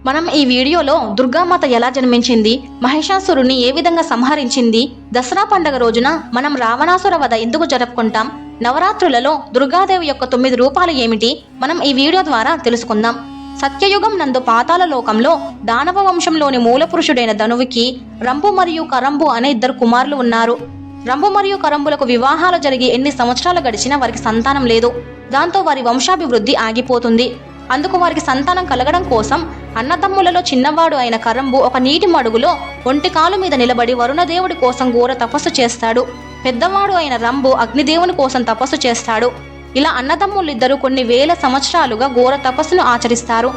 మనం ఈ వీడియోలో దుర్గామాత ఎలా జన్మించింది, మహిషాసురుని ఏ విధంగా సంహరించింది, దసరా పండుగ రోజున మనం రావణాసుర వధ ఎందుకు జరుపుకుంటాం, నవరాత్రులలో దుర్గాదేవి యొక్క 9 రూపాలు ఏమిటి, మనం ఈ వీడియో ద్వారా తెలుసుకుందాం. సత్యయుగం నందు పాతాళ లోకంలో దానవ వంశంలోని మూలపురుషుడైన ధనువుకి రంభు మరియు కరంబు అనే 2 కుమారులు ఉన్నారు. రంభు మరియు కరంబులకు వివాహాలు జరిగి ఎన్ని సంవత్సరాలు గడిచినా వారికి సంతానం లేదు. దాంతో వారి వంశాభివృద్ధి ఆగిపోతుంది. అందుకు వారికి సంతానం కలగడం కోసం అన్నదమ్ములలో చిన్నవాడు అయిన కరంబు ఒక నీటి మడుగులో ఒంటికాలు మీద నిలబడి వరుణదేవుడి కోసం ఘోర తపస్సు చేస్తాడు. పెద్దవాడు అయిన రంభు అగ్నిదేవుని కోసం తపస్సు చేస్తాడు. ఇలా అన్నదమ్ములిద్దరూ కొన్ని వేల సంవత్సరాలుగా ఘోర తపస్సును ఆచరిస్తారు.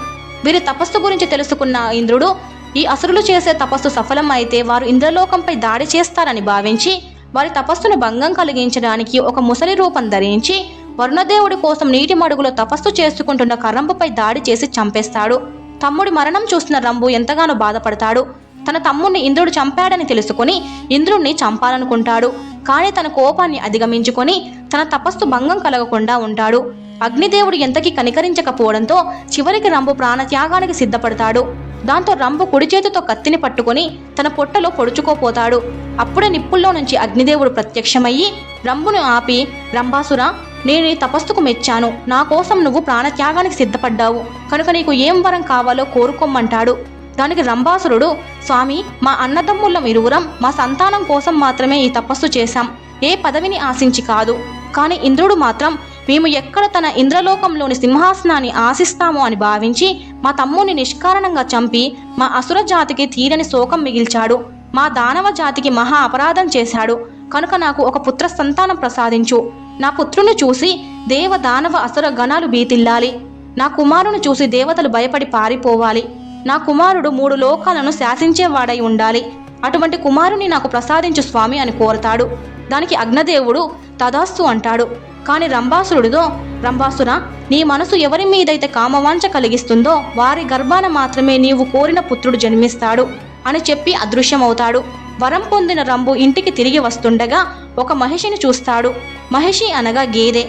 వీరి తపస్సు గురించి తెలుసుకున్న ఇంద్రుడు ఈ అసురులు చేసే తపస్సు సఫలం అయితే వారు ఇంద్రలోకంపై దాడి చేస్తారని భావించి వారి తపస్సును భంగం కలిగించడానికి ఒక ముసలి రూపం ధరించి వరుణదేవుడి కోసం నీటి మడుగులో తపస్సు చేసుకుంటున్న కరంబుపై దాడి చేసి చంపేస్తాడు. తమ్ముడి మరణం చూసిన రంభు ఎంతగానో బాధపడతాడు. తన తమ్ముడిని ఇంద్రుడు చంపాడని తెలుసుకుని ఇంద్రుణ్ణి చంపాలనుకుంటాడు. కానీ తన కోపాన్ని అధిగమించుకొని తన తపస్సు భంగం కలగకుండా ఉంటాడు. అగ్నిదేవుడు ఎంతకీ కనికరించకపోవడంతో చివరికి రంభు ప్రాణత్యాగానికి సిద్ధపడతాడు. దాంతో రంభు కుడి చేతితో కత్తిని పట్టుకుని తన పొట్టలో పొడుచుకోపోతాడు. అప్పుడే నిప్పుల్లో నుంచి అగ్నిదేవుడు ప్రత్యక్షమయ్యి రంభును ఆపి, రంభాసుర, నేను నీ తపస్సుకు మెచ్చాను. నా కోసం నువ్వు ప్రాణత్యాగానికి సిద్ధపడ్డావు కనుక నీకు ఏం వరం కావాలో కోరుకోమంటాడు. దానికి రంభాసురుడు, స్వామి, మా అన్నదమ్ముళ్ళం ఇరువురం మా సంతానం కోసం మాత్రమే ఈ తపస్సు చేశాం, ఏ పదవిని ఆశించి కాదు. కానీ ఇంద్రుడు మాత్రం మేము ఎక్కడ తన ఇంద్రలోకంలోని సింహాసనాన్ని ఆశిస్తామో అని భావించి మా తమ్ముని నిష్కారణంగా చంపి మా అసుర జాతికి తీరని శోకం మిగిల్చాడు. మా దానవ జాతికి మహా అపరాధం చేశాడు. కనుక నాకు ఒక పుత్ర సంతానం ప్రసాదించు. నా పుత్రుని చూసి దేవ దానవ అసుర గణాలు భీతిల్లాలి. నా కుమారుని చూసి దేవతలు భయపడి పారిపోవాలి. నా కుమారుడు 3 లోకాలను శాసించేవాడై ఉండాలి. అటువంటి కుమారుని నాకు ప్రసాదించు స్వామి అని కోరతాడు. దానికి అగ్నిదేవుడు తదాస్తు అంటాడు. కాని రంభాసురుడితో, రంభాసుర, నీ మనసు ఎవరి మీదైతే కామవాంఛ కలిగిస్తుందో వారి గర్భాన మాత్రమే నీవు కోరిన పుత్రుడు జన్మిస్తాడు అని చెప్పి అదృశ్యమవుతాడు. వరం పొందిన రంభు ఇంటికి తిరిగి వస్తుండగా ఒక మహిషిని చూస్తాడు. మహిషి అనగా గేదె.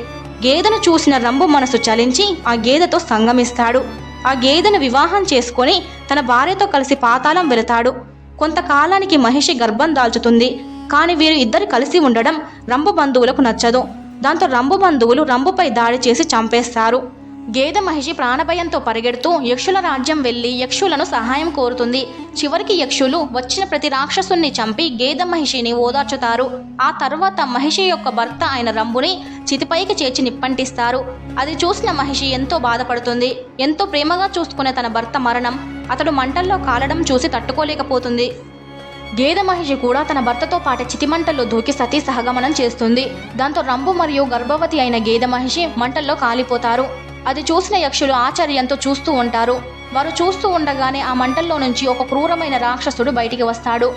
గేదెను చూసిన రంభు మనసు చలించి ఆ గేదెతో సంగమిస్తాడు. ఆ గేదెను వివాహం చేసుకొని తన భార్యతో కలిసి పాతాళం వెళతాడు. కొంతకాలానికి మహిషి గర్భం దాల్చుతుంది. కానీ వీరు ఇద్దరు కలిసి ఉండడం రంభు బంధువులకు నచ్చదు. దాంతో రంభు బంధువులు రంభుపై దాడి చేసి చంపేస్తారు. గేదె మహిషి ప్రాణభయంతో పరిగెడుతూ యక్షుల రాజ్యం వెళ్లి యక్షులను సహాయం కోరుతుంది. చివరికి యక్షులు వచ్చిన ప్రతి రాక్షసుని చంపి గేదె మహిషిని ఓదార్చుతారు. ఆ తర్వాత మహిషి యొక్క భర్త అయిన రంభుని చితిపైకి చేర్చి నిప్పంటిస్తారు. అది చూసిన మహిషి ఎంతో బాధపడుతుంది. ఎంతో ప్రేమగా చూసుకునే తన భర్త మరణం అతడు మంటల్లో కాలడం చూసి తట్టుకోలేకపోతుంది. గేదె మహిషి కూడా తన భర్తతో పాటు చితిమంటల్లో దూకి సతీ సహగమనం చేస్తుంది. దాంతో రంభు మరియు గర్భవతి అయిన గేదె మహిషి మంటల్లో కాలిపోతారు. అది చూసిన యక్షులు ఆశ్చర్యంతో చూస్తూ ఉంటారు. వారు చూస్తూ ఉండగానే ఆ మంటల్లో నుంచి ఒక క్రూరమైన రాక్షసుడు బయటికి వస్తాడు.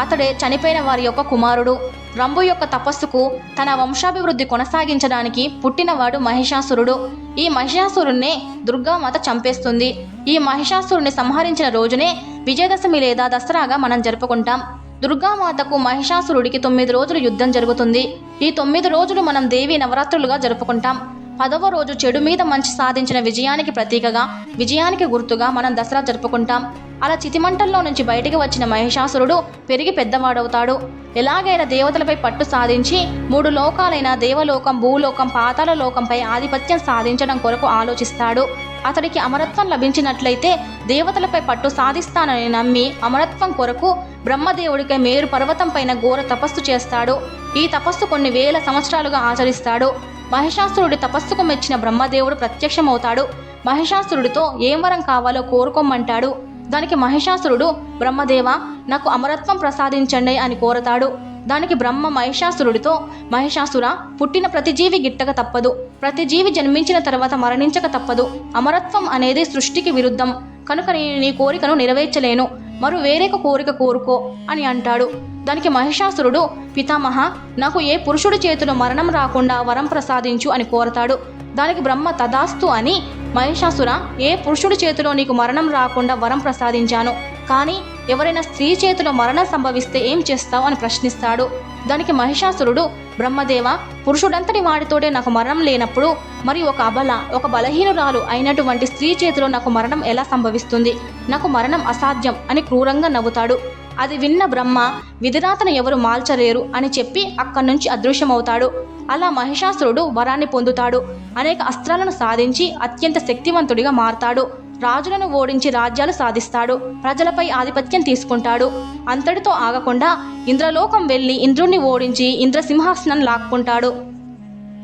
అతడే చనిపోయిన వారి యొక్క కుమారుడు. రంభు యొక్క తపస్సుకు తన వంశాభివృద్ధి కొనసాగించడానికి పుట్టినవాడు మహిషాసురుడు. ఈ మహిషాసురుణ్ణే దుర్గామాత చంపేస్తుంది. ఈ మహిషాసురుణ్ణి సంహరించిన రోజునే విజయదశమి లేదా దసరాగా మనం జరుపుకుంటాం. దుర్గామాతకు మహిషాసురుడికి 9 రోజులు యుద్ధం జరుగుతుంది. ఈ 9 రోజులు మనం దేవి నవరాత్రులుగా జరుపుకుంటాం. 10వ రోజు చెడు మీద మంచి సాధించిన విజయానికి ప్రతీకగా, విజయానికి గుర్తుగా మనం దసరా జరుపుకుంటాం. అలా చితిమంటల్లో నుంచి బయటికి వచ్చిన మహిషాసురుడు పెరిగి పెద్దవాడవుతాడు. ఎలాగైనా దేవతలపై పట్టు సాధించి 3 లోకాలైన దేవలోకం, భూలోకం, పాతాళ లోకంపై ఆధిపత్యం సాధించడం కొరకు ఆలోచిస్తాడు. అతడికి అమరత్వం లభించినట్లయితే దేవతలపై పట్టు సాధిస్తానని నమ్మి అమరత్వం కొరకు బ్రహ్మదేవుడికై మేరు పర్వతం పైన ఘోర తపస్సు చేస్తాడు. ఈ తపస్సు కొన్ని వేల సంవత్సరాలుగా ఆచరిస్తాడు. మహిషాసురుడి తపస్సుకు మెచ్చిన బ్రహ్మదేవుడు ప్రత్యక్షమవుతాడు. మహిషాసురుడితో ఏం వరం కావాలో కోరుకోమంటాడు. దానికి మహిషాసురుడు, బ్రహ్మదేవ, నాకు అమరత్వం ప్రసాదించండి అని కోరతాడు. దానికి బ్రహ్మ మహిషాసురుడితో, మహిషాసుర, పుట్టిన ప్రతి జీవి గిట్టక తప్పదు. ప్రతి జీవి జన్మించిన తర్వాత మరణించక తప్పదు. అమరత్వం అనేది సృష్టికి విరుద్ధం కనుక నేను నీ కోరికను నెరవేర్చలేను. మరో వేరొక కోరిక కోరుకో అని అంటాడు. దానికి మహిషాసురుడు, పితామహ, నాకు ఏ పురుషుడి చేతిలో మరణం రాకుండా వరం ప్రసాదించు అని కోరతాడు. దానికి బ్రహ్మ తదాస్తు అని, మహిషాసుర, ఏ పురుషుడి చేతిలో నీకు మరణం రాకుండా వరం ప్రసాదించాను. కానీ ఎవరైనా స్త్రీ చేతిలో మరణం సంభవిస్తే ఏం చేస్తావు అని ప్రశ్నిస్తాడు. దానికి మహిషాసురుడు, బ్రహ్మదేవ, పురుషుడంతటి వాడితోటే నాకు మరణం లేనప్పుడు మరి ఒక బలహీనురాలు అయినటువంటి స్త్రీ చేతిలో నాకు మరణం ఎలా సంభవిస్తుంది? నాకు మరణం అసాధ్యం అని క్రూరంగా నవ్వుతాడు. అది విన్న బ్రహ్మ, విధిరాతను ఎవరు మాల్చలేరు అని చెప్పి అక్కడి నుంచి అదృశ్యమవుతాడు. అలా మహిషాసురుడు వరాన్ని పొందుతాడు. అనేక అస్త్రాలను సాధించి అత్యంత శక్తివంతుడిగా మారతాడు. రాజులను ఓడించి రాజ్యాలు సాధిస్తాడు. ప్రజలపై ఆధిపత్యం తీసుకుంటాడు. అంతటితో ఆగకుండా ఇంద్రలోకం వెళ్ళి ఇంద్రుణ్ణి ఓడించి ఇంద్రసింహాసనం లాక్కుంటాడు.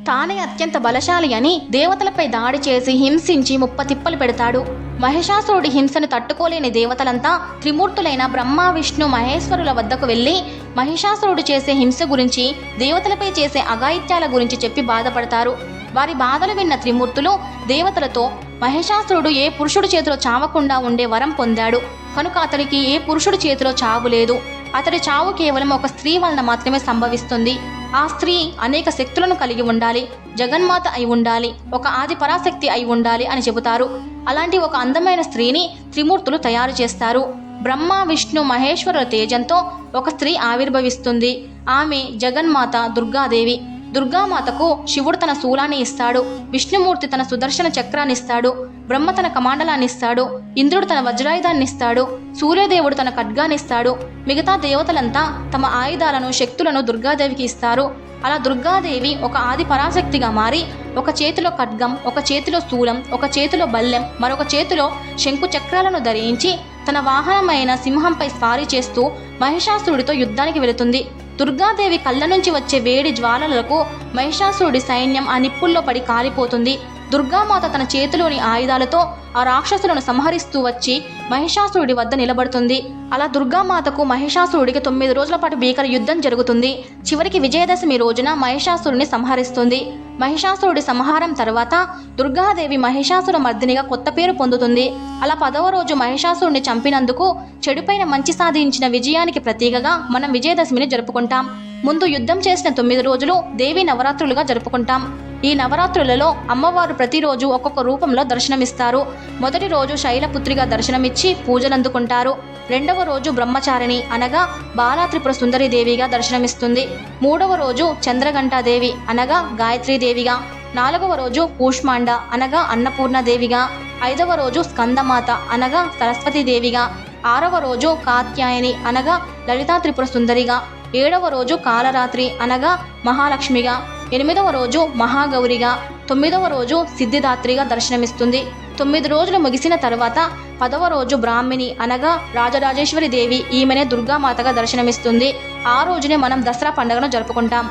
తానే అత్యంత బలశాలి అని దేవతలపై దాడి చేసి హింసించి ముప్పతిప్పలు పెడతాడు. మహిషాసురుడి హింసను తట్టుకోలేని దేవతలంతా త్రిమూర్తులైన బ్రహ్మ, విష్ణు, మహేశ్వరుల వద్దకు వెళ్ళి మహిషాసురుడు చేసే హింస గురించి, దేవతలపై చేసే అఘాయిత్యాల గురించి చెప్పి బాధపడతారు. వారి బాధలు విన్న త్రిమూర్తులు దేవతలతో, మహిషాసురుడు ఏ పురుషుడి చేతిలో చావకుండా ఉండే వరం పొందాడు కనుక అతడికి ఏ పురుషుడి చేతిలో చావు లేదు. అతడి చావు కేవలం ఒక స్త్రీ వలన మాత్రమే సంభవిస్తుంది. ఆ స్త్రీ అనేక శక్తులను కలిగి ఉండాలి, జగన్మాత అయి ఉండాలి, ఒక ఆది పరాశక్తి అయి ఉండాలి అని చెబుతారు. అలాంటి ఒక అందమైన స్త్రీని త్రిమూర్తులు తయారు చేస్తారు. బ్రహ్మ, విష్ణు, మహేశ్వరుల తేజంతో ఒక స్త్రీ ఆవిర్భవిస్తుంది. ఆమె జగన్మాత దుర్గాదేవి. దుర్గామాతకు శివుడు తన శూలాన్ని ఇస్తాడు, విష్ణుమూర్తి తన సుదర్శన చక్రాన్ని ఇస్తాడు, బ్రహ్మ తన కమాండలాన్ని ఇస్తాడు, ఇంద్రుడు తన వజ్రాయుధాన్ని ఇస్తాడు, సూర్యదేవుడు తన ఖడ్గాన్ని ఇస్తాడు. మిగతా దేవతలంతా తమ ఆయుధాలను, శక్తులను దుర్గాదేవికి ఇస్తారు. అలా దుర్గాదేవి ఒక ఆది పరాశక్తిగా మారి ఒక చేతిలో ఖడ్గం, ఒక చేతిలో శూలం, ఒక చేతిలో బల్లెం, మరొక చేతిలో శంకు చక్రాలను ధరించి తన వాహనమైన సింహంపై స్వారీ చేస్తూ మహిషాసురుడితో యుద్ధానికి వెళుతుంది. దుర్గాదేవి కళ్ళ నుంచి వచ్చే వేడి జ్వాలలకు మహిషాసురుడి సైన్యం ఆ నిప్పుల్లో పడి కాలిపోతుంది. దుర్గామాత తన చేతిలోని ఆయుధాలతో ఆ రాక్షసులను సంహరిస్తూ వచ్చి మహిషాసురుడి వద్ద నిలబడుతుంది. అలా దుర్గామాతకు మహిషాసురుడికి 9 రోజుల పాటు భీకర యుద్ధం జరుగుతుంది. చివరికి విజయదశమి రోజున మహిషాసురుడిని సంహరిస్తుంది. మహిషాసురుడి సంహారం తర్వాత దుర్గాదేవి మహిషాసుర మర్దినిగా కొత్త పేరు పొందుతుంది. అలా 10వ రోజు మహిషాసురుడిని చంపినందుకు చెడుపైన మంచి సాధించిన విజయానికి ప్రతీకగా మనం విజయదశమిని జరుపుకుంటాం. ముందు యుద్ధం చేసిన 9 రోజులు దేవీ నవరాత్రులుగా జరుపుకుంటాం. ఈ నవరాత్రులలో అమ్మవారు ప్రతిరోజు ఒక్కొక్క రూపంలో దర్శనమిస్తారు. మొదటి రోజు శైలపుత్రిగా దర్శనమిచ్చి పూజలందుకుంటారు. రెండవ రోజు బ్రహ్మచారిణి అనగా బాలాత్రిపుర సుందరీదేవిగా దర్శనమిస్తుంది. మూడవ రోజు చంద్రఘంటాదేవి అనగా గాయత్రీదేవిగా, 4వ రోజు కూష్మాండ అనగా అన్నపూర్ణదేవిగా, 5వ రోజు స్కందమాత అనగా సరస్వతీదేవిగా, 6వ రోజు కాత్యాయని అనగా లలితా త్రిపుర సుందరిగా, 7వ రోజు కాలరాత్రి అనగా మహాలక్ష్మిగా, 8వ రోజు మహాగౌరిగా, 9వ రోజు సిద్ధిదాత్రిగా దర్శనమిస్తుంది. 9 రోజులు ముగిసిన తర్వాత 10వ రోజు బ్రాహ్మిణి అనగా రాజరాజేశ్వరి దేవి, ఈమెనే దుర్గామాతగా దర్శనమిస్తుంది. ఆ రోజునే మనం దసరా పండుగను జరుపుకుంటాం.